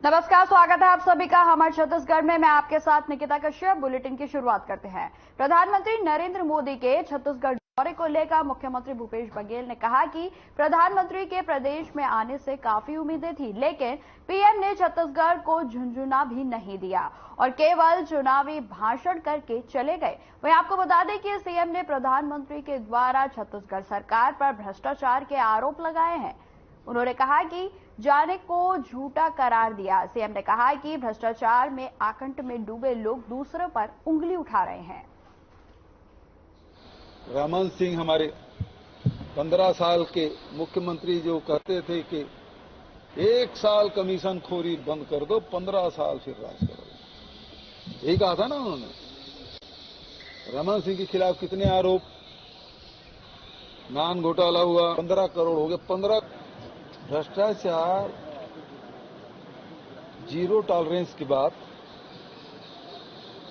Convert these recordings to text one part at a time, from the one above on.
नमस्कार, स्वागत है आप सभी का हमारे छत्तीसगढ़ में। मैं आपके साथ निकिता कश्यप। बुलेटिन की शुरुआत करते हैं। प्रधानमंत्री नरेंद्र मोदी के छत्तीसगढ़ दौरे को लेकर मुख्यमंत्री भूपेश बघेल ने कहा कि प्रधानमंत्री के प्रदेश में आने से काफी उम्मीदें थी, लेकिन पीएम ने छत्तीसगढ़ को झुंझुना भी नहीं दिया और केवल चुनावी भाषण करके चले गए। वहीं आपको बता दें कि सीएम ने प्रधानमंत्री के द्वारा छत्तीसगढ़ सरकार पर भ्रष्टाचार के आरोप लगाए हैं। उन्होंने कहा कि जाने को झूठा करार दिया। सीएम ने कहा कि भ्रष्टाचार में आकंठ में डूबे लोग दूसरों पर उंगली उठा रहे हैं। रमन सिंह हमारे 15 साल के मुख्यमंत्री जो कहते थे कि 1 साल कमीशन खोरी बंद कर दो, 15 साल फिर राज करो, यही कहा था ना उन्होंने। रमन सिंह के खिलाफ कितने आरोप, नान घोटाला हुआ, 15 करोड़ हो गए, 15 भ्रष्टाचार, जीरो टॉलरेंस की बात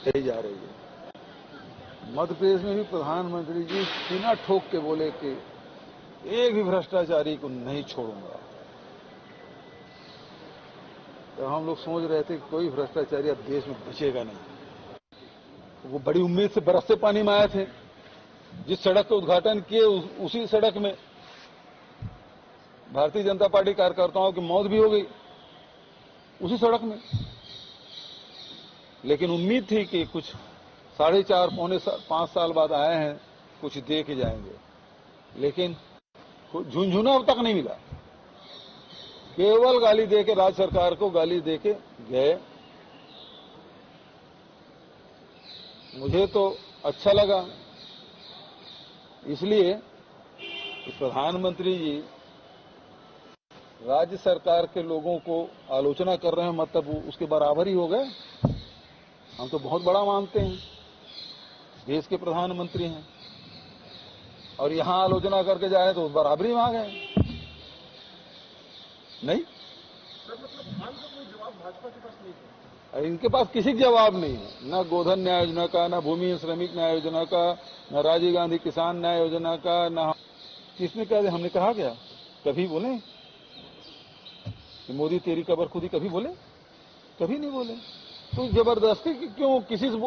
कही जा रही है। मध्य प्रदेश में भी प्रधानमंत्री जी सीना ठोक के बोले कि एक भी भ्रष्टाचारी को नहीं छोड़ूंगा। तो हम लोग सोच रहे थे कि कोई भ्रष्टाचारी अब देश में बचेगा नहीं। वो बड़ी उम्मीद से बरसते पानी में आए थे। जिस सड़क का उद्घाटन किए उसी सड़क में भारतीय जनता पार्टी कार्यकर्ताओं की मौत भी हो गई, उसी सड़क में। लेकिन उम्मीद थी कि कुछ 4.5 पौने 5 साल बाद आए हैं, कुछ दे के जाएंगे, लेकिन झुंझुना अब तक नहीं मिला। केवल गाली दे के, राज्य सरकार को गाली दे के गए। मुझे तो अच्छा लगा, इसलिए प्रधानमंत्री जी राज्य सरकार के लोगों को आलोचना कर रहे हैं, मतलब उसके बराबर ही हो गए। हम तो बहुत बड़ा मानते हैं, देश के प्रधानमंत्री हैं, और यहां आलोचना करके जाए तो बराबरी में आ गए। नहीं, कोई जवाब भाजपा के पास नहीं है। इनके पास किसी का जवाब नहीं है, न गोधन न्याय योजना का, न भूमि श्रमिक न्याय योजना का, न राजीव गांधी किसान न्याय योजना का, न किसने कहा। हमने कहा क्या कभी बोले कि मोदी तेरी कबर खुदी, कभी बोले? कभी नहीं बोले। तो जबरदस्ती क्यों किसी से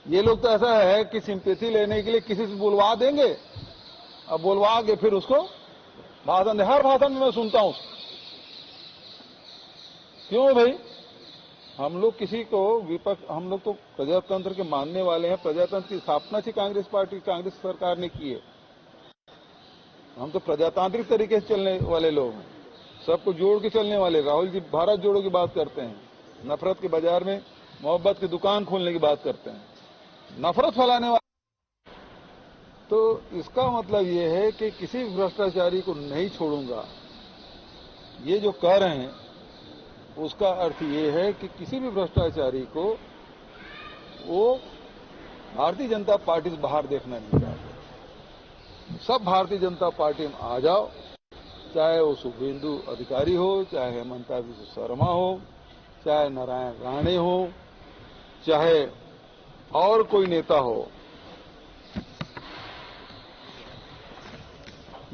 ये लोग तो ऐसा है कि सिंपैथी लेने के लिए किसी से बुलवा देंगे, अब बुलवा के फिर उसको भाषण, हर भाषण में मैं सुनता हूं। क्यों भाई? हम लोग किसी को विपक्ष, हम लोग तो प्रजातंत्र के मानने वाले हैं। प्रजातंत्र की स्थापना थी कांग्रेस पार्टी, कांग्रेस सरकार ने की है। हम तो प्रजातांत्रिक तरीके से चलने वाले लोग हैं, सबको जोड़ के चलने वाले। राहुल जी भारत जोड़ो की बात करते हैं, नफरत के बाजार में मोहब्बत की दुकान खोलने की बात करते हैं, नफरत फैलाने वाले। तो इसका मतलब ये है कि किसी भ्रष्टाचारी को नहीं छोड़ूंगा, ये जो कह रहे हैं उसका अर्थ ये है कि किसी भी भ्रष्टाचारी को वो भारतीय जनता पार्टी से बाहर देखना नहीं चाहते। सब भारतीय जनता पार्टी में आ जाओ, चाहे वो शुभेंदु अधिकारी हो, चाहे हेमंता बिस्वा शर्मा हो, चाहे नारायण राणे हो, चाहे और कोई नेता हो,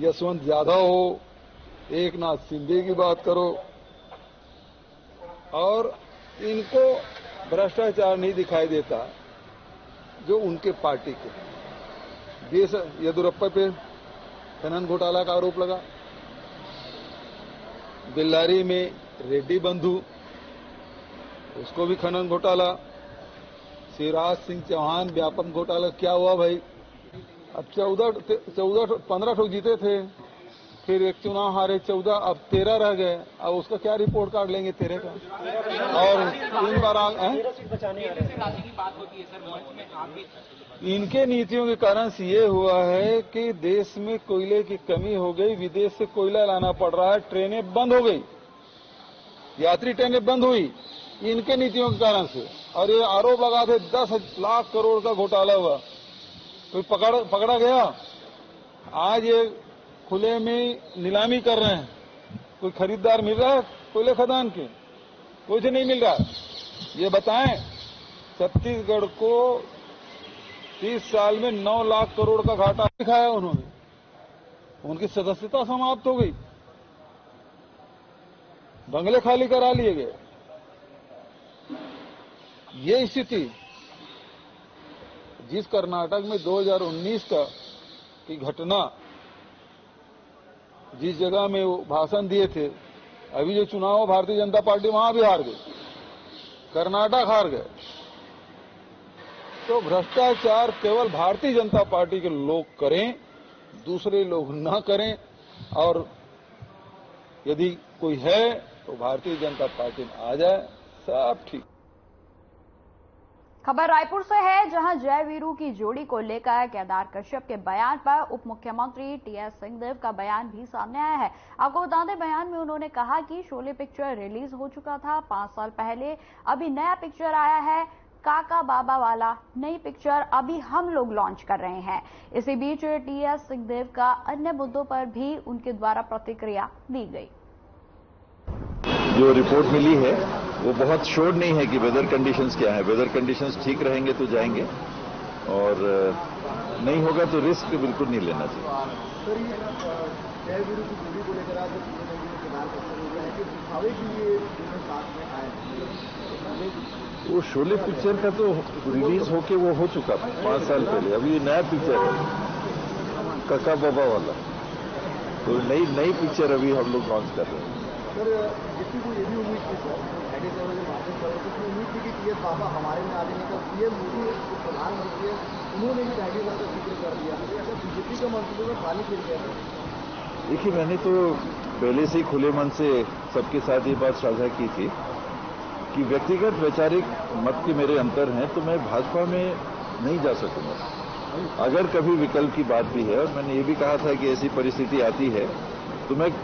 यशवंत यादव हो, एकनाथ शिंदे की बात करो, और इनको भ्रष्टाचार नहीं दिखाई देता जो उनके पार्टी के। देश येदियुरप्पा पे खनन घोटाला का आरोप लगा, बेल्लारी में रेड्डी बंधु, उसको भी खनन घोटाला, शिवराज सिंह चौहान व्यापम घोटाला। क्या हुआ भाई? अब 15 ठोक जीते थे, फिर एक चुनाव हारे, 14, अब 13 रह गए। अब उसका क्या रिपोर्ट कार्ड लेंगे 13 का? और 3 बार इनके नीतियों के कारण से ये हुआ है कि देश में कोयले की कमी हो गई, विदेश से कोयला लाना पड़ रहा है, ट्रेनें बंद हो गई, यात्री ट्रेनें बंद हुई इनके नीतियों के कारण से। और ये आरोप लगा थे 10 लाख करोड़ का घोटाला हुआ, कोई पकड़ा गया? आज ये खुले में नीलामी कर रहे हैं, कोई खरीदार मिल रहा है कोयले खदान के? कुछ नहीं मिल रहा। ये बताएं, छत्तीसगढ़ को 30 साल में 9 लाख करोड़ का घाटा दिखाया उन्होंने, उनकी सदस्यता समाप्त हो गई, बंगले खाली करा लिए गए। ये स्थिति जिस कर्नाटक में 2019 की घटना, जिस जगह में वो भाषण दिए थे, अभी जो चुनाव भारतीय जनता पार्टी वहां भी हार गई, कर्नाटक हार गए। तो भ्रष्टाचार केवल भारतीय जनता पार्टी के लोग करें, दूसरे लोग ना करें, और यदि कोई है तो भारतीय जनता पार्टी में आ जाए, सब ठीक। खबर रायपुर से है, जहां जय वीरू की जोड़ी को लेकर केदार कश्यप के बयान पर उप मुख्यमंत्री टीएस सिंहदेव का बयान भी सामने आया है। आपको बता दें, बयान में उन्होंने कहा कि शोले पिक्चर रिलीज हो चुका था 5 साल पहले, अभी नया पिक्चर आया है काका बाबा वाला, नई पिक्चर अभी हम लोग लॉन्च कर रहे हैं। इसी बीच टीएस सिंहदेव का अन्य मुद्दों पर भी उनके द्वारा प्रतिक्रिया दी गई। जो रिपोर्ट मिली है वो बहुत श्योर नहीं है कि वेदर कंडीशंस क्या है। वेदर कंडीशंस ठीक रहेंगे तो जाएंगे, और नहीं होगा तो रिस्क बिल्कुल नहीं लेना चाहिए। सर, ये जय वीरू की जोड़ी को लेकर आज केदार कश्यप हो गया है कि दिखावे के लिए दोनों साथ में आए। वो शोले पिक्चर का तो रिलीज होके वो हो चुका 5 साल पहले। अभी ये नया पिक्चर है काका बाबा वाला, तो नई पिक्चर अभी हम लोग लॉन्च कर रहे हैं। सर, किसी को ये भी उम्मीद थी सर, ऐसे समय में भाषण कर रहे थे, उम्मीद थी कि टीएस बाबा हमारे में आ जाएंगे। तो पीएम मोदी जो प्रधानमंत्री है, उन्होंने भी ढाई साल का जिक्र कर दिया। अगर बीजेपी का मंसूबे में पानी फिर गया था। देखिए, मैंने तो पहले से ही खुले मन से सबके साथ ये बात साझा की थी कि व्यक्तिगत वैचारिक मत के मेरे अंतर हैं, तो मैं भाजपा में नहीं जा सकूंगा। अगर कभी विकल्प की बात भी है, और मैंने ये भी कहा था कि ऐसी परिस्थिति आती है तो मैं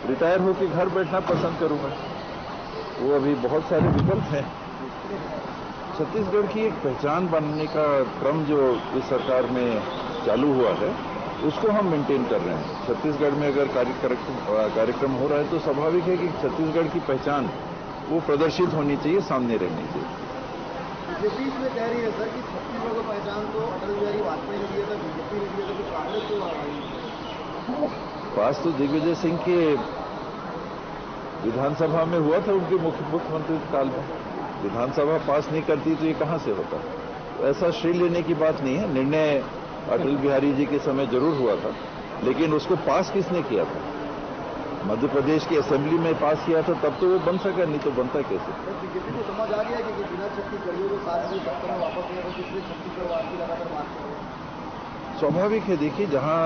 रिटायर होकर घर बैठना पसंद करूंगा। वो अभी बहुत सारे विकल्प हैं। छत्तीसगढ़ की एक पहचान बनने का क्रम जो इस सरकार में चालू हुआ है, उसको हम मेंटेन कर रहे हैं। छत्तीसगढ़ में अगर कार्यक्रम हो रहा है तो स्वाभाविक है कि छत्तीसगढ़ की पहचान वो प्रदर्शित होनी चाहिए, सामने रहनी चाहिए। बीजेपी इसमें कह रही है सर कि छत्तीसगढ़ को पहचान तो अटल बिहारी वाजपेयी ने दिया था, बीजेपी ने दिया था, तो कांग्रेस क्यों आ रही है? पास तो दिग्विजय सिंह के विधानसभा में हुआ था, उनके मुख्यमंत्री काल में। विधानसभा पास नहीं करती तो ये कहां से होता? तो ऐसा श्रेय लेने की बात नहीं है। निर्णय अटल बिहारी जी के समय जरूर हुआ था, लेकिन उसको पास किसने किया था? मध्य प्रदेश की असेंबली में पास किया था, तब तो वो बन सका, नहीं तो बनता कैसे? बीजेपी को समझ आ गया कि बिना छत्तीसगढ़ियों को साथ में सत्ता में वापस गए, तो इसलिए छत्तीसगढ़ वाद की लगातार बात कर रहे हैं। स्वाभाविक है। देखिए, जहां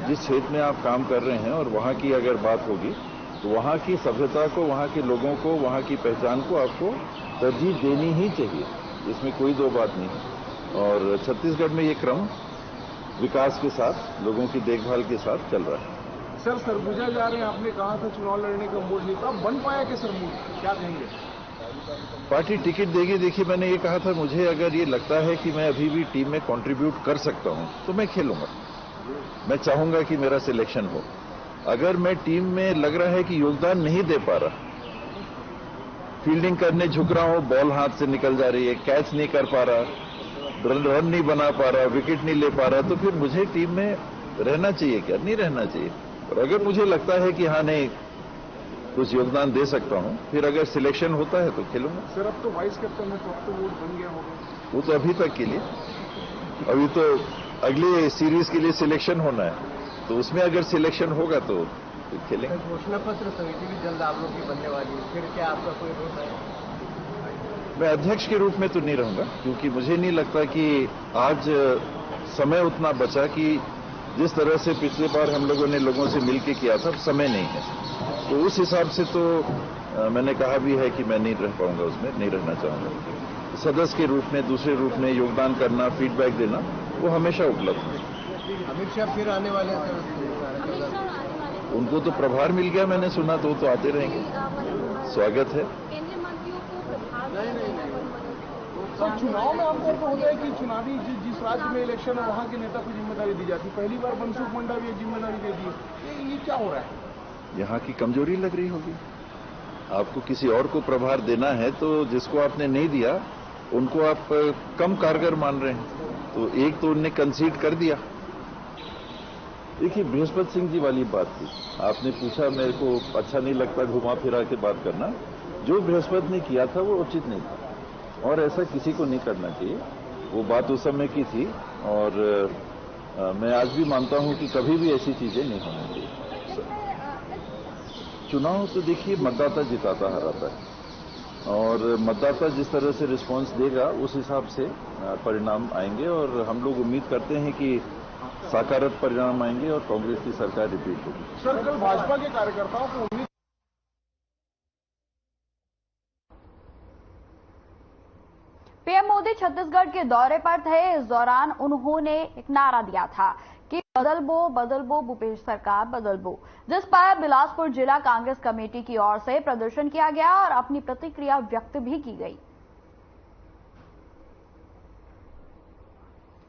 जिस क्षेत्र में आप काम कर रहे हैं और वहां की अगर बात होगी तो वहां की सभ्यता को, वहां के लोगों को, वहां की पहचान को आपको तरजीह देनी ही चाहिए, इसमें कोई दो बात नहीं। और छत्तीसगढ़ में ये क्रम विकास के साथ, लोगों की देखभाल के साथ चल रहा है। सर, सरगुजा जा रहे हैं, आपने कहा था चुनाव लड़ने का मूड नहीं था, अब बन पाया कि सर मूड, क्या कहेंगे? पार्टी टिकट देगी। देखिए, मैंने ये कहा था, मुझे अगर ये लगता है कि मैं अभी भी टीम में कंट्रीब्यूट कर सकता हूं तो मैं खेलूंगा। मैं चाहूंगा कि मेरा सिलेक्शन हो। अगर मैं टीम में लग रहा है कि योगदान नहीं दे पा रहा, फील्डिंग करने झुक रहा हूं, बॉल हाथ से निकल जा रही है, कैच नहीं कर पा रहा, रन नहीं बना पा रहा, विकेट नहीं ले पा रहा, तो फिर मुझे टीम में रहना चाहिए क्या? नहीं रहना चाहिए। और अगर मुझे लगता है कि हाँ, नहीं, कुछ योगदान दे सकता हूं, फिर अगर सिलेक्शन होता है तो खेलूंगा। सर, अब तो वाइस कैप्टन में तो वोट बन गया होगा। वो तो अभी तक के लिए, अभी तो अगले सीरीज के लिए सिलेक्शन होना है, तो उसमें अगर सिलेक्शन होगा तो खेलेंगे। घोषणा पत्र समिति भी जल्द आप लोग की बनने वाली है, फिर क्या आपका कोई रोल है? मैं अध्यक्ष के रूप में तो नहीं रहूंगा, क्योंकि मुझे नहीं लगता कि आज समय उतना बचा कि जिस तरह से पिछले बार हम लोगों ने लोगों से मिलकर किया था, समय नहीं है। तो उस हिसाब से तो मैंने कहा भी है कि मैं नहीं रह पाऊंगा, उसमें नहीं रहना चाहूंगा। सदस्य के रूप में, दूसरे रूप में योगदान करना, फीडबैक देना, वो हमेशा उपलब्ध है। अमित शाह फिर आने वाले हैं? उनको तो प्रभार मिल गया, मैंने सुना, तो वो तो आते रहेंगे, स्वागत है। सर, चुनाव में आमतौर पर होता है कि चुनावी जिस राज्य में इलेक्शन है वहां के नेता को जिम्मेदारी दी जाती है। पहली बार मनसुख मंडा भी जिम्मेदारी दे दी, ये क्या हो रहा है? यहाँ की कमजोरी लग रही होगी। आपको किसी और को प्रभार देना है तो जिसको आपने नहीं दिया उनको आप कम कारगर मान रहे हैं, तो एक तो उनने कंसीड कर दिया। देखिए, बृहस्पति सिंह जी वाली बात थी, आपने पूछा, मेरे को अच्छा नहीं लगता घुमा फिरा के बात करना। जो बृहस्पति ने किया था वो उचित नहीं था। और ऐसा किसी को नहीं करना चाहिए। वो बात उस समय की थी और मैं आज भी मानता हूं कि कभी भी ऐसी चीजें नहीं होनी चाहिए। चुनाव तो देखिए मतदाता जिताता हराता है और मतदाता जिस तरह से रिस्पांस देगा उस हिसाब से परिणाम आएंगे और हम लोग उम्मीद करते हैं कि सकारात्मक परिणाम आएंगे और कांग्रेस की सरकार रिपीट होगी। सर, कल भाजपा के कार्यकर्ताओं को उम्मीद पीएम मोदी छत्तीसगढ़ के दौरे पर थे। इस दौरान उन्होंने एक नारा दिया था कि बदलबो भूपेश सरकार बदलबो, जिस पर बिलासपुर जिला कांग्रेस कमेटी की ओर से प्रदर्शन किया गया और अपनी प्रतिक्रिया व्यक्त भी की गई।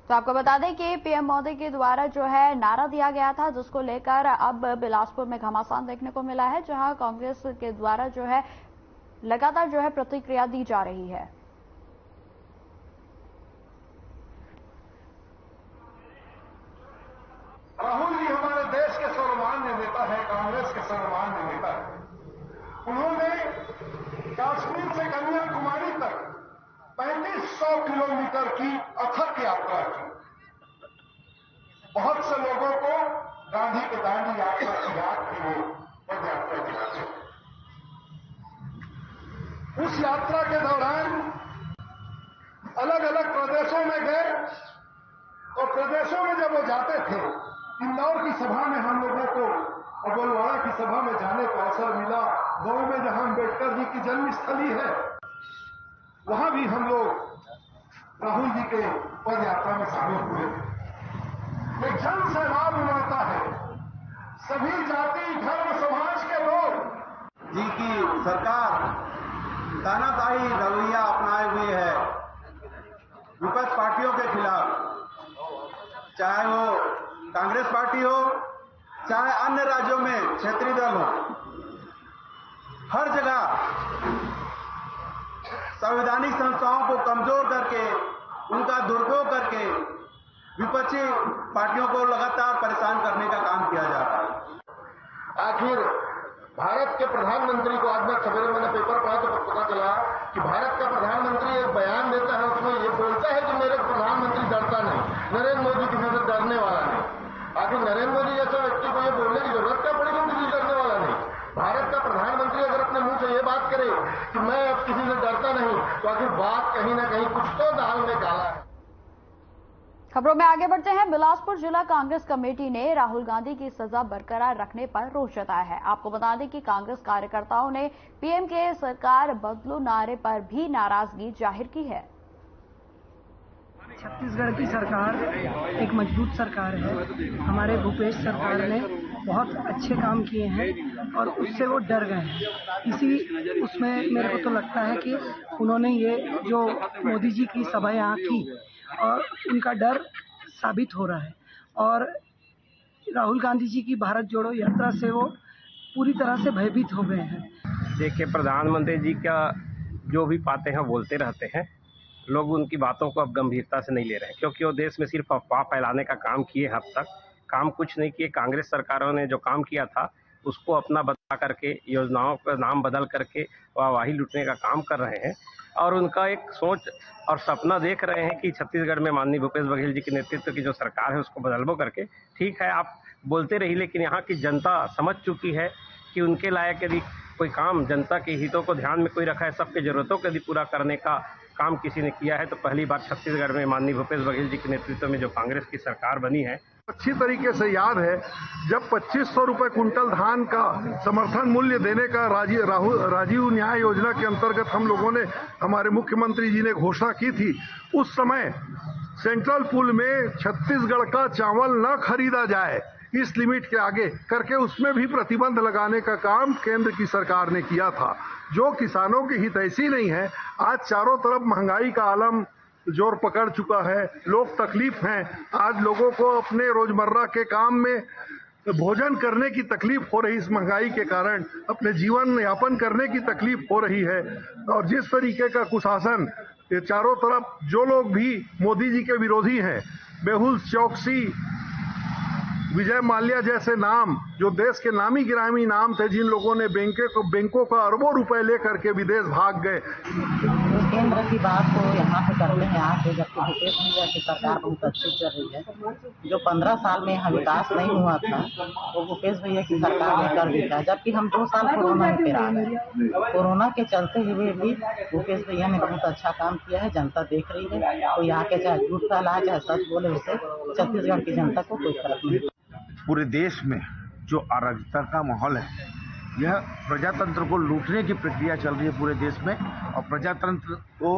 तो आपको बता दें कि पीएम मोदी के द्वारा जो है नारा दिया गया था, जिसको लेकर अब बिलासपुर में घमासान देखने को मिला है, जहां कांग्रेस के द्वारा जो है लगातार जो है प्रतिक्रिया दी जा रही है। राहुल जी हमारे देश के सर्वमान्य नेता है, कांग्रेस के सर्वमान्य नेता है। उन्होंने कश्मीर से कन्याकुमारी तक 3500 किलोमीटर की अथक यात्रा की। बहुत से लोगों को गांधी के दांडी यात्रा की याद थी, वो पद यात्रा की याद। उस यात्रा के दौरान अलग अलग प्रदेशों में गए और प्रदेशों में जब वो जाते थे, इंदौर की सभा में हम लोगों को और गोलवाड़ा की सभा में जाने का अवसर मिला। गांव में जहां अम्बेडकर जी की जन्मस्थली है, वहां भी हम लोग राहुल जी के पद यात्रा में शामिल हुए। एक जन सैलाब उमड़ता है, सभी जाति धर्म समाज के लोग जी की सरकार तानाशाही रवैया अपनाए हुए है विपक्ष पार्टियों के खिलाफ, चाहे वो कांग्रेस पार्टी हो, चाहे अन्य राज्यों में क्षेत्रीय दल हो। हर जगह संवैधानिक संस्थाओं को कमजोर करके, उनका दुरुपयोग करके विपक्षी पार्टियों को लगातार परेशान करने का काम किया जा रहा है। आखिर भारत के प्रधानमंत्री को आज मैं सवेरे मैंने पेपर पढ़ा तो पता चला कि भारत का प्रधानमंत्री एक बयान देता है, उसमें ये बोलता है कि मेरे प्रधानमंत्री डरता नहीं, नरेंद्र मोदी किसी से डरने वाला नहीं। आखिर नरेंद्र मोदी जैसे व्यक्ति को ये बोलने की जरूरत क्या पड़ेगी, किसी से डरने वाला नहीं। भारत का प्रधानमंत्री अगर अपने मुंह से ये बात करे कि मैं अब किसी से डरता नहीं, तो आखिर बात कहीं ना कहीं कुछ तो दाल में काला है। खबरों में आगे बढ़ते हैं। बिलासपुर जिला कांग्रेस कमेटी ने राहुल गांधी की सजा बरकरार रखने पर रोष जताया है। आपको बता दें कि कांग्रेस कार्यकर्ताओं ने पीएम के सरकार बदलो नारे पर भी नाराजगी जाहिर की है। छत्तीसगढ़ की सरकार एक मजबूत सरकार है। हमारे भूपेश सरकार ने बहुत अच्छे काम किए हैं और उससे वो डर गए हैं। उसमें मेरे को तो लगता है कि उन्होंने ये जो मोदी जी की सभा यहाँ की और उनका डर साबित हो रहा है और राहुल गांधी जी की भारत जोड़ो यात्रा से वो पूरी तरह से भयभीत हो गए हैं। देखिए, प्रधानमंत्री जी का जो भी बातें हैं बोलते रहते हैं, लोग उनकी बातों को अब गंभीरता से नहीं ले रहे हैं, क्योंकि वो देश में सिर्फ अफवाह फैलाने का काम किए। हद तक काम कुछ नहीं किए। कांग्रेस सरकारों ने जो काम किया था उसको अपना बता करके, योजनाओं का नाम बदल करके वाहवाही लूटने का काम कर रहे हैं और उनका एक सोच और सपना देख रहे हैं कि छत्तीसगढ़ में माननीय भूपेश बघेल जी के नेतृत्व की जो सरकार है उसको बदलबो करके। ठीक है, आप बोलते रहिए, लेकिन यहाँ की जनता समझ चुकी है कि उनके लायक यदि कोई काम जनता के हितों को ध्यान में कोई रखा है, सबके जरूरतों को यदि पूरा करने का काम किसी ने किया है, तो पहली बार छत्तीसगढ़ में माननीय भूपेश बघेल जी के नेतृत्व में जो कांग्रेस की सरकार बनी है। अच्छी तरीके से याद है जब 2500 रुपए कुंटल धान का समर्थन मूल्य देने का राजीव न्याय योजना के अंतर्गत हम लोगों ने, हमारे मुख्यमंत्री जी ने घोषणा की थी। उस समय सेंट्रल पूल में छत्तीसगढ़ का चावल न खरीदा जाए इस लिमिट के आगे करके उसमें भी प्रतिबंध लगाने का काम केंद्र की सरकार ने किया था, जो किसानों की हितैषी नहीं है। आज चारों तरफ महंगाई का आलम जोर पकड़ चुका है, लोग तकलीफ हैं। आज लोगों को अपने रोजमर्रा के काम में भोजन करने की तकलीफ हो रही, इस महंगाई के कारण अपने जीवन यापन करने की तकलीफ हो रही है। और जिस तरीके का कुशासन ये चारों तरफ, जो लोग भी मोदी जी के विरोधी हैं, मेहुल चौकसी विजय माल्या जैसे नाम, जो देश के नामी गिरामी नाम थे, जिन लोगों ने बैंकों का अरबों रुपए लेकर के विदेश भाग गए। केंद्र की बात को यहाँ पे करते हैं आज, जबकि भूपेश भैया की सरकार बहुत अच्छी चल रही है। जो 15 साल में यहाँ विकास नहीं हुआ था वो भूपेश भैया की सरकार ने कर दिया, जबकि हम 2 साल कोरोना में पेरा गए। कोरोना के चलते हुए भी भूपेश भैया ने बहुत अच्छा काम किया है, जनता देख रही है। तो यहाँ के चाहे झूठ फैलाए चाहे सच बोले, उससे छत्तीसगढ़ की जनता को कोई फर्क नहीं। पूरे देश में जो अराजकता का माहौल है, यह प्रजातंत्र को लूटने की प्रक्रिया चल रही है पूरे देश में, और प्रजातंत्र को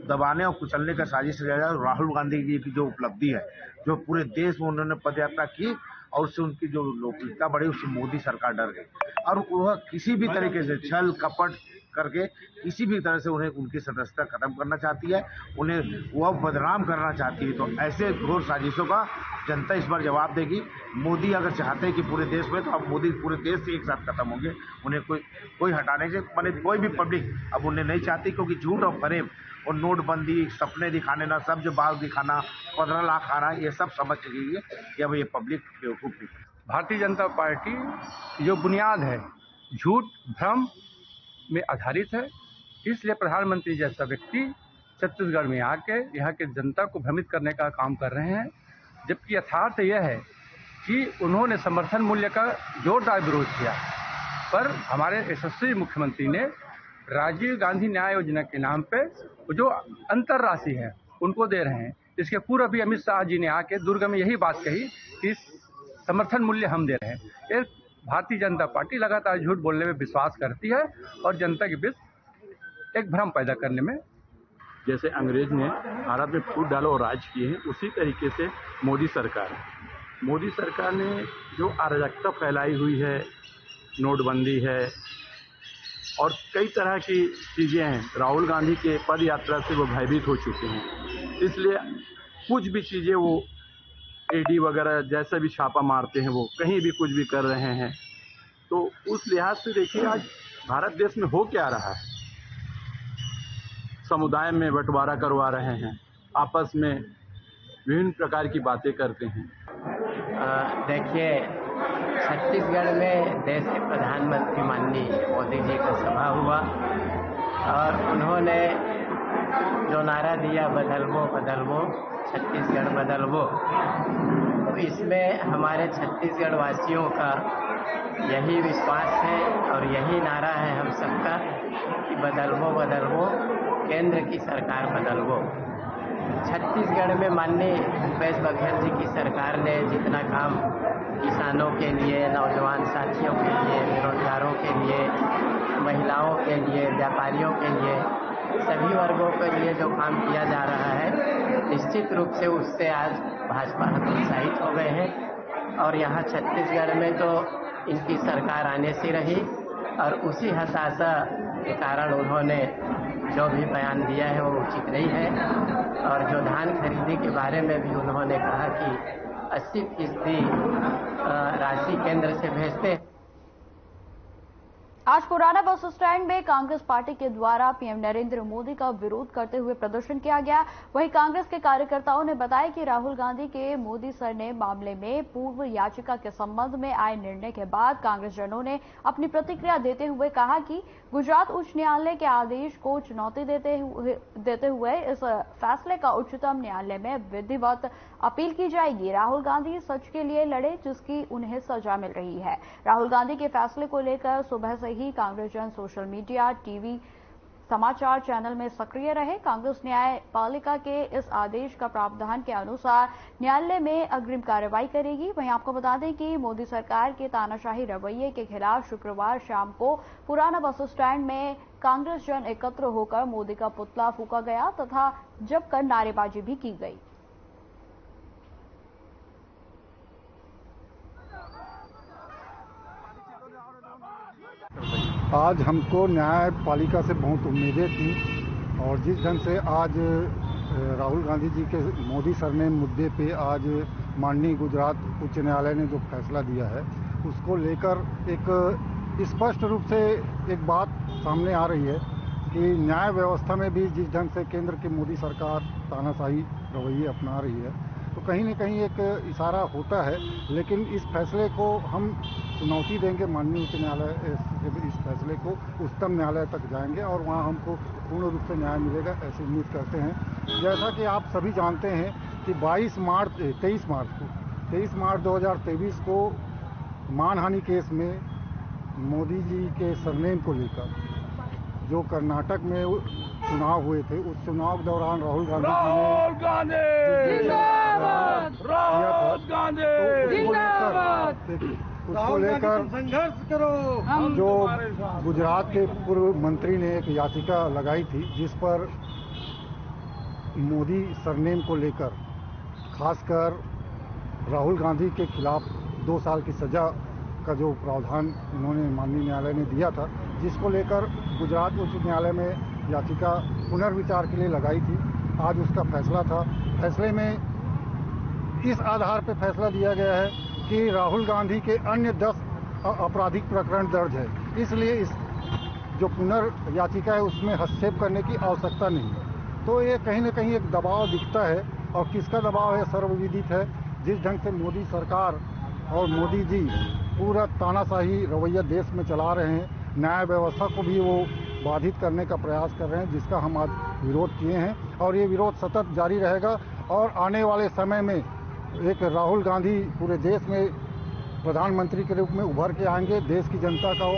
दबाने और कुचलने का साजिश रहा है। राहुल गांधी जी की जो उपलब्धि है, जो पूरे देश में उन्होंने पदयात्रा की और उससे उनकी जो लोकप्रियता बढ़ी, उससे मोदी सरकार डर गई और वह किसी भी तरीके से छल कपट करके किसी भी तरह से उन्हें उनकी सदस्यता खत्म करना चाहती है, उन्हें वह बदनाम करना चाहती है। तो ऐसे घोर साजिशों का जनता इस बार जवाब देगी। मोदी अगर चाहते हैं कि पूरे देश में, तो अब मोदी पूरे देश से एक साथ खत्म होंगे। उन्हें कोई हटाने से माने कोई भी पब्लिक अब उन्हें नहीं चाहती, क्योंकि झूठ और फरेब और नोटबंदी, सपने दिखाने ना, सब्ज बाग दिखाना, 15 लाख आना, ये सब समझ चुकी है कि अब ये पब्लिक बेवकूफ नहीं। भारतीय जनता पार्टी जो बुनियाद है झूठ भ्रम में आधारित है, इसलिए प्रधानमंत्री जैसा व्यक्ति छत्तीसगढ़ में आके यहाँ के जनता को भ्रमित करने का काम कर रहे हैं। जबकि यथार्थ यह है कि उन्होंने समर्थन मूल्य का जोरदार विरोध किया, पर हमारे यशस्वी मुख्यमंत्री ने राजीव गांधी न्याय योजना के नाम पे जो अंतर राशि है उनको दे रहे हैं। इसके पूर्व भी अमित शाह जी ने आके दुर्ग में यही बात कही कि समर्थन मूल्य हम दे रहे हैं। ये भारतीय जनता पार्टी लगातार झूठ बोलने में विश्वास करती है और जनता के बीच एक भ्रम पैदा करने में। जैसे अंग्रेज ने भारत में फूट डालो और राज किए हैं, उसी तरीके से मोदी सरकार ने जो अराजकता फैलाई हुई है, नोटबंदी है और कई तरह की चीज़ें हैं, राहुल गांधी के पद यात्रा से वो भयभीत हो चुके हैं। इसलिए कुछ भी चीज़ें वो ईडी वगैरह जैसे भी छापा मारते हैं, वो कहीं भी कुछ भी कर रहे हैं। तो उस लिहाज से देखिए आज भारत देश में हो क्या रहा है, समुदाय में बंटवारा करवा रहे हैं, आपस में विभिन्न प्रकार की बातें करते हैं। देखिए, छत्तीसगढ़ में देश के प्रधानमंत्री माननीय मोदी जी का सभा हुआ और उन्होंने जो नारा दिया बदलवो बदलवो छत्तीसगढ़ बदलवो, तो इसमें हमारे छत्तीसगढ़ वासियों का यही विश्वास है और यही नारा है हम सबका कि बदलवो बदलवो, केंद्र की सरकार बदलवो। छत्तीसगढ़ में माननीय भूपेश बघेल जी की सरकार ने जितना काम किसानों के लिए, नौजवान साथियों के लिए, बेरोजगारों के लिए, महिलाओं के लिए, व्यापारियों के लिए, सभी वर्गों के लिए जो काम किया जा रहा है, निश्चित रूप से उससे आज भाजपा हतोत्साहित हो गए हैं और यहाँ छत्तीसगढ़ में तो इनकी सरकार आने से रही और उसी हताशा के कारण उन्होंने जो भी बयान दिया है वो उचित नहीं है। और जो धान खरीदी के बारे में भी उन्होंने कहा कि 80% राशि केंद्र से भेजते हैं। आज पुराना बस स्टैंड में कांग्रेस पार्टी के द्वारा पीएम नरेंद्र मोदी का विरोध करते हुए प्रदर्शन किया गया। वहीं कांग्रेस के कार्यकर्ताओं ने बताया कि राहुल गांधी के मोदी सरने मामले में पूर्व याचिका के संबंध में आए निर्णय के बाद कांग्रेसजनों ने अपनी प्रतिक्रिया देते हुए कहा कि गुजरात उच्च न्यायालय के आदेश को चुनौती देते हुए इस फैसले का उच्चतम न्यायालय में विधिवत अपील की जाएगी। राहुल गांधी सच के लिए लड़े जिसकी उन्हें सजा मिल रही है। राहुल गांधी के फैसले को लेकर सुबह से ही कांग्रेसजन सोशल मीडिया, टीवी, समाचार चैनल में सक्रिय रहे। कांग्रेस न्यायपालिका के इस आदेश का प्रावधान के अनुसार न्यायालय में अग्रिम कार्रवाई करेगी। वहीं आपको बता दें कि मोदी सरकार के तानाशाही रवैये के खिलाफ शुक्रवार शाम को पुराना बस स्टैंड में कांग्रेस जन एकत्र होकर मोदी का पुतला फूंका गया तथा जमकर नारेबाजी भी की गई। आज हमको न्यायपालिका से बहुत उम्मीदें थी और जिस ढंग से आज राहुल गांधी जी के मोदी सरने मुद्दे पे आज माननीय गुजरात उच्च न्यायालय ने जो फैसला दिया है उसको लेकर एक स्पष्ट रूप से एक बात सामने आ रही है कि न्याय व्यवस्था में भी जिस ढंग से केंद्र की मोदी सरकार तानाशाही रवैये अपना रही है तो कहीं न कहीं एक इशारा होता है। लेकिन इस फैसले को हम चुनौती देंगे, माननीय उच्च न्यायालय से इस फैसले को उच्चतम न्यायालय तक जाएंगे और वहाँ हमको पूर्ण रूप से न्याय मिलेगा, ऐसी उम्मीद करते हैं। जैसा कि आप सभी जानते हैं कि 23 मार्च 2023 को मानहानि केस में मोदी जी के सरनेम को लेकर जो कर्नाटक में चुनाव हुए थे, उस चुनाव के दौरान राहुल गांधी उसको लेकर संघर्ष करो। जो गुजरात के पूर्व मंत्री ने एक याचिका लगाई थी, जिस पर मोदी सरनेम को लेकर खासकर राहुल गांधी के खिलाफ 2 साल की सजा का जो प्रावधान उन्होंने माननीय न्यायालय ने दिया था, जिसको लेकर गुजरात उच्च न्यायालय में याचिका पुनर्विचार के लिए लगाई थी। आज उसका फैसला था। फैसले में इस आधार पर फैसला दिया गया है कि राहुल गांधी के अन्य 10 आपराधिक प्रकरण दर्ज है, इसलिए इस जो पुनर्याचिका है उसमें हस्तक्षेप करने की आवश्यकता नहीं है। तो ये कहीं न कहीं एक दबाव दिखता है, और किसका दबाव है सर्वविदित है। जिस ढंग से मोदी सरकार और मोदी जी पूरा तानाशाही रवैया देश में चला रहे हैं, न्याय व्यवस्था को भी वो बाधित करने का प्रयास कर रहे हैं, जिसका हम आज विरोध किए हैं और ये विरोध सतत जारी रहेगा। और आने वाले समय में एक राहुल गांधी पूरे देश में प्रधानमंत्री के रूप में उभर के आएंगे। देश की जनता का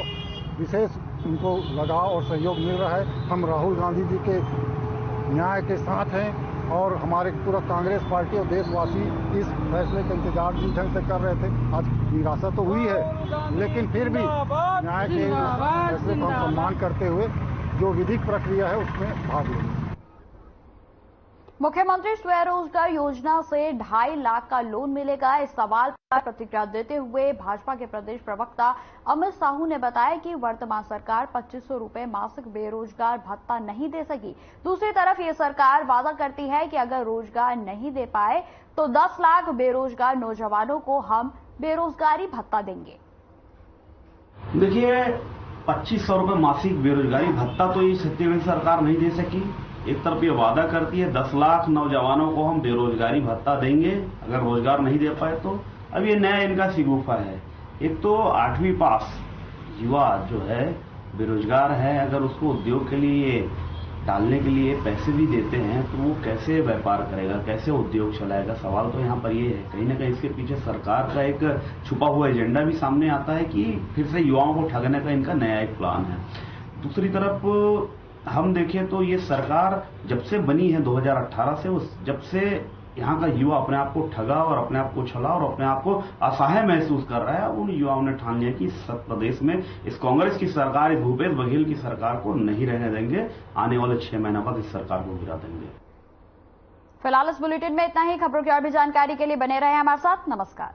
विशेष उनको लगाव और सहयोग मिल रहा है। हम राहुल गांधी जी के न्याय के साथ हैं और हमारे पूरा कांग्रेस पार्टी और देशवासी इस फैसले का इंतजार जिस ढंग से कर रहे थे। आज निराशा तो हुई है, लेकिन फिर भी न्याय के फैसले को हम सम्मान करते हुए जो विधिक प्रक्रिया है उसमें भाग लेंगे। मुख्यमंत्री स्वरोजगार योजना से 2.5 लाख का लोन मिलेगा। इस सवाल पर प्रतिक्रिया देते हुए भाजपा के प्रदेश प्रवक्ता अमित साहू ने बताया कि वर्तमान सरकार 2500 रुपए मासिक बेरोजगार भत्ता नहीं दे सकी। दूसरी तरफ ये सरकार वादा करती है कि अगर रोजगार नहीं दे पाए तो 10 लाख बेरोजगार नौजवानों को हम बेरोजगारी भत्ता देंगे। देखिए, 2500 रुपए मासिक बेरोजगारी भत्ता तो ये छत्तीसगढ़ सरकार नहीं दे सकी। एक तरफ ये वादा करती है 10 लाख नौजवानों को हम बेरोजगारी भत्ता देंगे अगर रोजगार नहीं दे पाए तो। अब ये नया इनका शिगुफा है। एक तो 8वीं पास युवा जो है बेरोजगार है, अगर उसको उद्योग के लिए डालने के लिए पैसे भी देते हैं तो वो कैसे व्यापार करेगा, कैसे उद्योग चलाएगा। सवाल तो यहाँ पर ये है। कहीं ना कहीं इसके पीछे सरकार का एक छुपा हुआ एजेंडा भी सामने आता है कि फिर से युवाओं को ठगने का इनका नया एक प्लान है। दूसरी तरफ हम देखें तो ये सरकार जब से बनी है 2018 से, जब से यहाँ का युवा अपने आप को ठगा और अपने आप को छला और अपने आप को असहाय महसूस कर रहा है। उन युवाओं ने ठान लिया कि इस प्रदेश में इस कांग्रेस की सरकार, इस भूपेश बघेल की सरकार को नहीं रहने देंगे। आने वाले 6 महीना बाद इस सरकार को गिरा देंगे। फिलहाल इस बुलेटिन में इतना ही। खबरों की और भी जानकारी के लिए बने रहे हमारे साथ। नमस्कार।